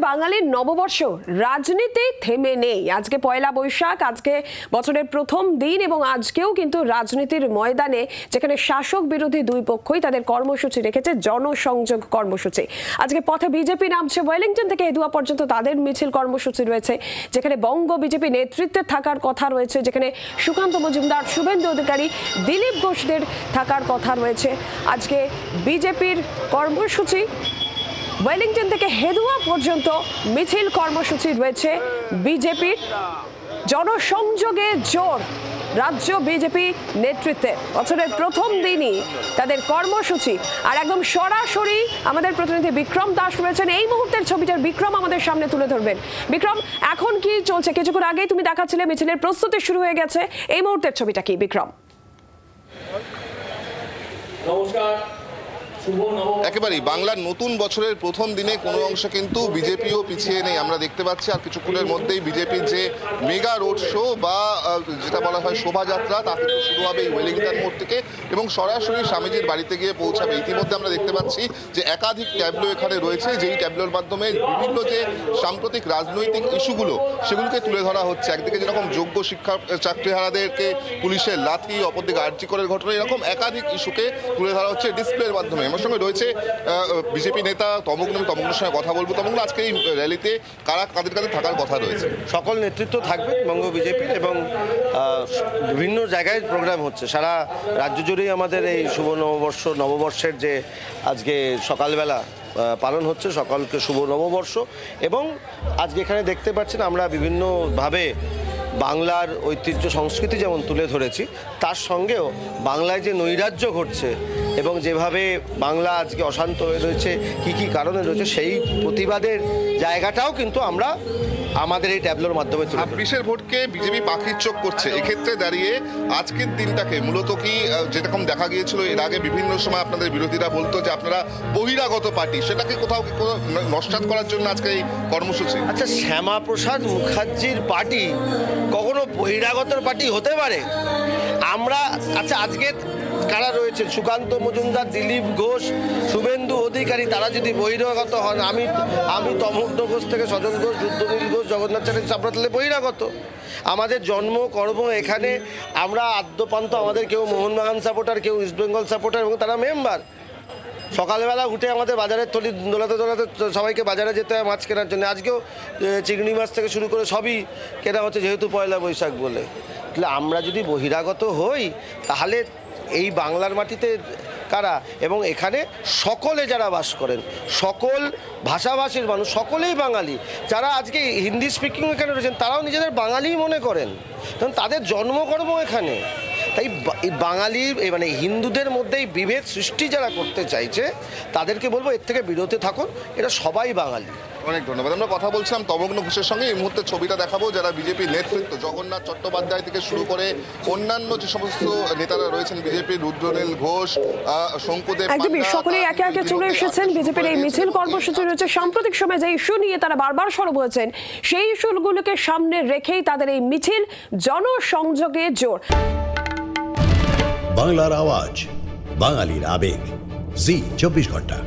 বাঙালির নববর্ষ রাজনীতি থেমে নেই। আজকে পয়লা বৈশাখ, আজকে বছরের প্রথম দিন এবং আজকেও কিন্তু রাজনীতির ময়দানে যেখানে শাসক বিরোধী দুই পক্ষই তাদের কর্মসূচি রেখেছে, জনসংযোগ কর্মসূচি। আজকে পথে বিজেপি নামছে, ওয়েলিংটন থেকে হেদুয়া পর্যন্ত তাদের মিছিল কর্মসূচি রয়েছে, যেখানে বঙ্গ বিজেপি নেতৃত্বে থাকার কথা রয়েছে, যেখানে সুকান্ত মজুমদার, শুভেন্দু অধিকারী, দিলীপ ঘোষদের থাকার কথা রয়েছে। আজকে বিজেপির কর্মসূচি ওয়েলিংটন থেকে হেদুয়া পর্যন্ত মিছিল কর্মসূচি রয়েছে বিজেপির। জনসংযোগে জোর রাজ্য বিজেপি নেতৃত্বে বছরের প্রথম দিনই তাদের কর্মসূচি। আর একদম সরাসরি আমাদের প্রতিনিধি বিক্রম দাস রয়েছেন, এই মুহূর্তের ছবিটার বিক্রম আমাদের সামনে তুলে ধরবেন। বিক্রম, এখন কি চলছে? কিছুক্ষণ আগেই তুমি দেখাচ্ছিলে মিছিলের প্রস্তুতি শুরু হয়ে গেছে, এই মুহূর্তের ছবিটা কি বিক্রম? নমস্কার। একেবারেই বাংলার নতুন বছরের প্রথম দিনে কোনো অংশ কিন্তু বিজেপিও পিছিয়ে নেই, আমরা দেখতে পাচ্ছি। আর কিছুক্ষণের মধ্যেই বিজেপির যে মেগা রোড শো বা যেটা বলা হয় শোভাযাত্রা, তা কিন্তু শুরু হবে এই ওয়েলিংটন মোড় থেকে এবং সরাসরি স্বামীজির বাড়িতে গিয়ে পৌঁছাবে। ইতিমধ্যে আমরা দেখতে পাচ্ছি যে একাধিক ট্যাবলো এখানে রয়েছে, যেই ট্যাবলোর মাধ্যমে বিভিন্ন যে সাম্প্রতিক রাজনৈতিক ইস্যুগুলো সেগুলোকে তুলে ধরা হচ্ছে। একদিকে যেরকম যোগ্য শিক্ষা চাকরিহারাদেরকে পুলিশের লাথি, অপরদিকে আরজি করের ঘটনা, এরকম একাধিক ইস্যুকে তুলে ধরা হচ্ছে ডিসপ্লের মাধ্যমে। আমার সঙ্গে রয়েছে বিজেপি নেতা তমগ্ন, তমগ্নের সঙ্গে কথা বলবো। তমগ্ন, আজকে এই র্যালিতে কারা কাদের কাছে থাকার কথা রয়েছে? সকল নেতৃত্ব থাকবে বঙ্গ বিজেপির এবং বিভিন্ন জায়গায় প্রোগ্রাম হচ্ছে। সারা রাজ্য জুড়েই আমাদের এই শুভ নববর্ষের যে আজকে সকালবেলা পালন হচ্ছে, সকলকে শুভ নববর্ষ। এবং আজকে এখানে দেখতে পাচ্ছেন আমরা বিভিন্নভাবে বাংলার ঐতিহ্য সংস্কৃতি যেমন তুলে ধরেছি, তার সঙ্গেও বাংলায় যে নৈরাজ্য ঘটছে এবং যেভাবে বাংলা আজকে অশান্ত হয়ে রয়েছে, কি কারণে রয়েছে, সেই প্রতিবাদের জায়গাটাও কিন্তু আমরা আমাদের এই ট্যাবলোর মাধ্যমে ২৬-এর ভোটকে বিজেপি পাখির চোখ করছে। এক্ষেত্রে দাঁড়িয়ে আজকের দিনটাকে মূলত কি, যেরকম দেখা গিয়েছিল এর আগে বিভিন্ন সময় আপনাদের বিরোধীরা বলতো যে আপনারা বহিরাগত পার্টি, সেটাকে কোথাও নস্যাৎ করার জন্য আজকে এই কর্মসূচি? আচ্ছা, শ্যামাপ্রসাদ মুখার্জির পার্টি কখনো বহিরাগতর পার্টি হতে পারে? আমরা আজকে কারা রয়েছে, সুকান্ত মজুমদার, দিলীপ ঘোষ, শুভেন্দু অধিকারী, তারা যদি বহিরাগত হন, আমি তমগ্ন ঘোষ থেকে সজল ঘোষ, রুদ্রনীল ঘোষ, জগন্নাথ চ্যাটার্জি, আমরা তাহলে বহিরাগত? আমাদের জন্ম কর্ম এখানে, আমরা আদ্যপান্ত, আমাদের কেউ মোহনবাগান সাপোর্টার, কেউ ইস্টবেঙ্গল সাপোর্টার এবং তারা মেম্বার। সকালবেলা উঠে আমাদের বাজারের থলি দোলাতে দোলাতে সবাইকে বাজারে যেতে হয় মাছ কেনার জন্য। আজকেও চিংড়ি মাছ থেকে শুরু করে সবই কেনা হচ্ছে, যেহেতু পয়লা বৈশাখ বলে। তাহলে আমরা যদি বহিরাগত হই, তাহলে এই বাংলার মাটিতে কারা? এবং এখানে সকলে যারা বাস করেন, সকল ভাষাভাষীর মানুষ, সকলেই বাঙালি। যারা আজকে হিন্দি স্পিকিং এখানে রয়েছেন, তারাও নিজেদের বাঙালি মনে করেন, কারণ তাদের জন্মকর্ম এখানে। তাই বাঙালি মানে হিন্দুদের মধ্যেই বিভেদ সৃষ্টি যারা করতে চাইছে, তাদেরকে বলবো এর থেকে বিরত থাকুন, এটা সবাই বাঙালি। অনেক ধন্যবাদ। আমরা কথা বলছিলাম তমগ্ন ঘোষের সঙ্গে। এই মুহূর্তে ছবিটা দেখাবো যারা বিজেপির নেতৃত্ব, জগন্নাথ চট্টোপাধ্যায় থেকে শুরু করে অন্যান্য যে সমস্ত নেতারা রয়েছেন বিজেপির, রুদ্রনীল ঘোষ, শঙ্কুদেব, একদমই সকলেই একে একে চলে এসেছেন। বিজেপির এই মিছিল কর্মসূচি রয়েছে। সাম্প্রতিক সময়ে যে ইস্যু নিয়ে তারা বারবার সরব হয়েছেন, সেই ইস্যুগুলোকে সামনে রেখেই তাদের এই মিছিল, জনসংযোগে জোর। বাংলার আওয়াজ, বাঙালির আবেগ, জি 24 ঘন্টা।